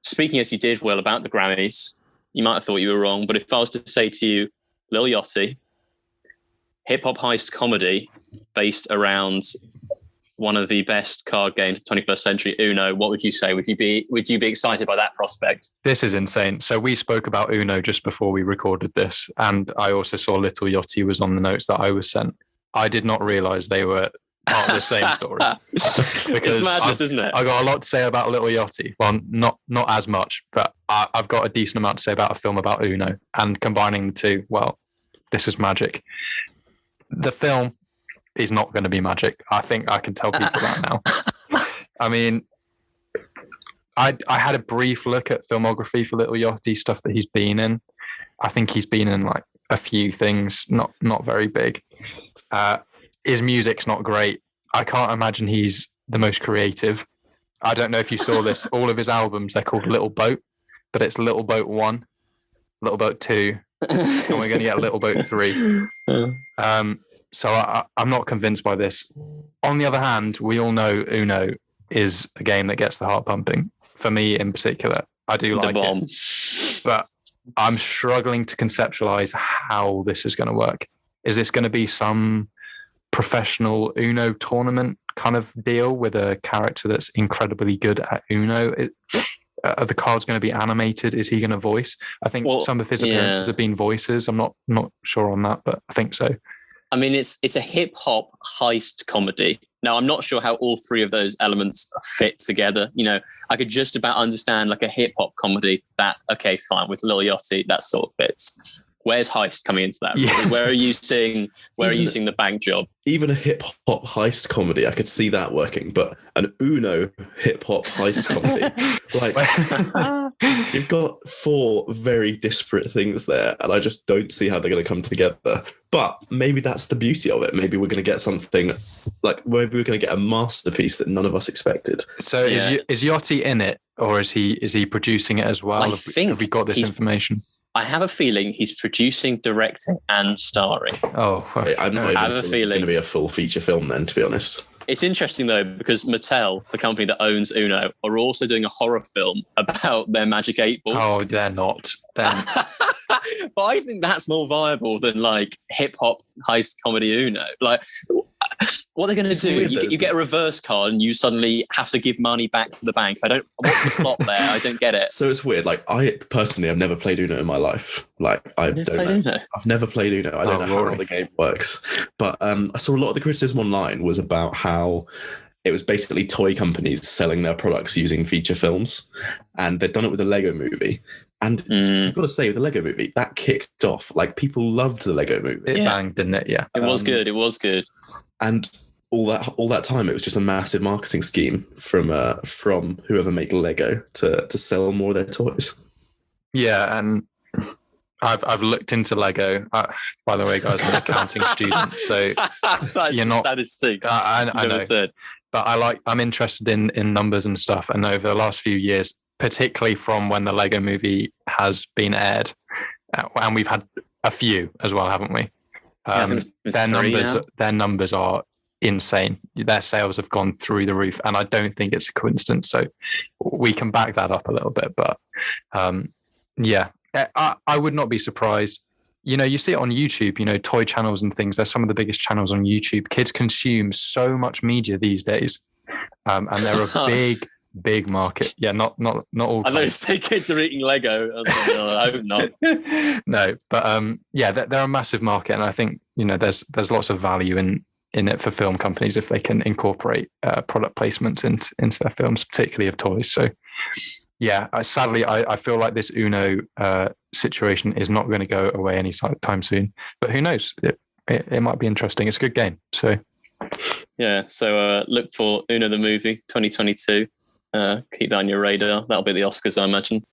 speaking as you did, Will, about the Grammys, you might have thought you were wrong, but if I was to say to you, Lil Yachty, hip-hop heist comedy based around one of the best card games of the 21st century, Uno, what would you say? Would you be excited by that prospect? This is insane. So we spoke about Uno just before we recorded this, and I also saw Little Yachty was on the notes that I was sent. I did not realise they were part of the same story. Because it's madness, isn't it? I got a lot to say about Little Yachty. Well, not as much, but I've got a decent amount to say about a film about Uno, and combining the two, well, this is magic. The film is not going to be magic. I think I can tell people that now. I mean, I had a brief look at filmography for Little Yachty, stuff that he's been in. I think he's been in like a few things, not very big. His music's not great. I can't imagine he's the most creative. I don't know if you saw this. All of his albums, they're called Little Boat, but it's Little Boat 1, Little Boat 2, and we're going to get Little Boat 3. So I'm not convinced by this. On the other hand, we all know Uno is a game that gets the heart pumping. For me in particular, I do like it. But I'm struggling to conceptualize how this is going to work. Is this going to be some professional Uno tournament kind of deal with a character that's incredibly good at Uno? Are the cards going to be animated? Is he going to voice? I think some of his appearances have been voices. I'm not sure on that, but I think so. I mean, it's a hip hop heist comedy. Now, I'm not sure how all three of those elements fit together. You know, I could just about understand like a hip hop comedy that, okay, fine, with Lil Yachty, that sort of fits. Where's heist coming into that? Yeah. Where are you seeing the bank job? Even a hip hop heist comedy, I could see that working, but an Uno hip hop heist comedy, like you've got four very disparate things there, and I just don't see how they're going to come together. But maybe that's the beauty of it. Maybe we're going to get something like maybe we're going to get a masterpiece that none of us expected. So is Yachty in it, or is he producing it as well? Have we got this information? I have a feeling he's producing, directing, and starring. Oh, I'm not even sure it's going to be a full feature film then, to be honest. It's interesting, though, because Mattel, the company that owns Uno, are also doing a horror film about their Magic 8 Ball. Oh, they're not. But I think that's more viable than, like, hip-hop heist comedy Uno. Like, what they're going to do, you get a reverse card and you suddenly have to give money back to the bank. What's the plot there? I don't get it. So it's weird. Like, I've never played Uno in my life. Like, I don't know. I've never played Uno. I don't know how the game works. But I saw a lot of the criticism online was about how it was basically toy companies selling their products using feature films. And they'd done it with the Lego movie. And I've got to say, with the Lego movie, that kicked off. Like, people loved the Lego movie. It banged, didn't it? Yeah. It was good. It was good. And all that time, it was just a massive marketing scheme from whoever made Lego to sell more of their toys. Yeah, and I've looked into Lego. By the way, guys, I'm an accounting student, so you're not. Statistic. I know, said. But I'm interested in numbers and stuff. And over the last few years, particularly from when the Lego movie has been aired, and we've had a few as well, haven't we? Their numbers are insane. Their sales have gone through the roof, and I don't think it's a coincidence. So we can back that up a little bit, but I would not be surprised. You know, you see it on YouTube, you know, toy channels and things. They're some of the biggest channels on YouTube. Kids consume so much media these days, and they're a big market. Yeah, not all. I know kids are eating Lego. I hope not. No, but they're a massive market, and I think, you know, there's lots of value in it for film companies if they can incorporate product placements into their films, particularly of toys. So yeah, sadly, I feel like this Uno situation is not going to go away anytime soon. But who knows? It might be interesting. It's a good game. So yeah. So look for Uno the movie 2022. Keep that on your radar. That'll be the Oscars, I imagine.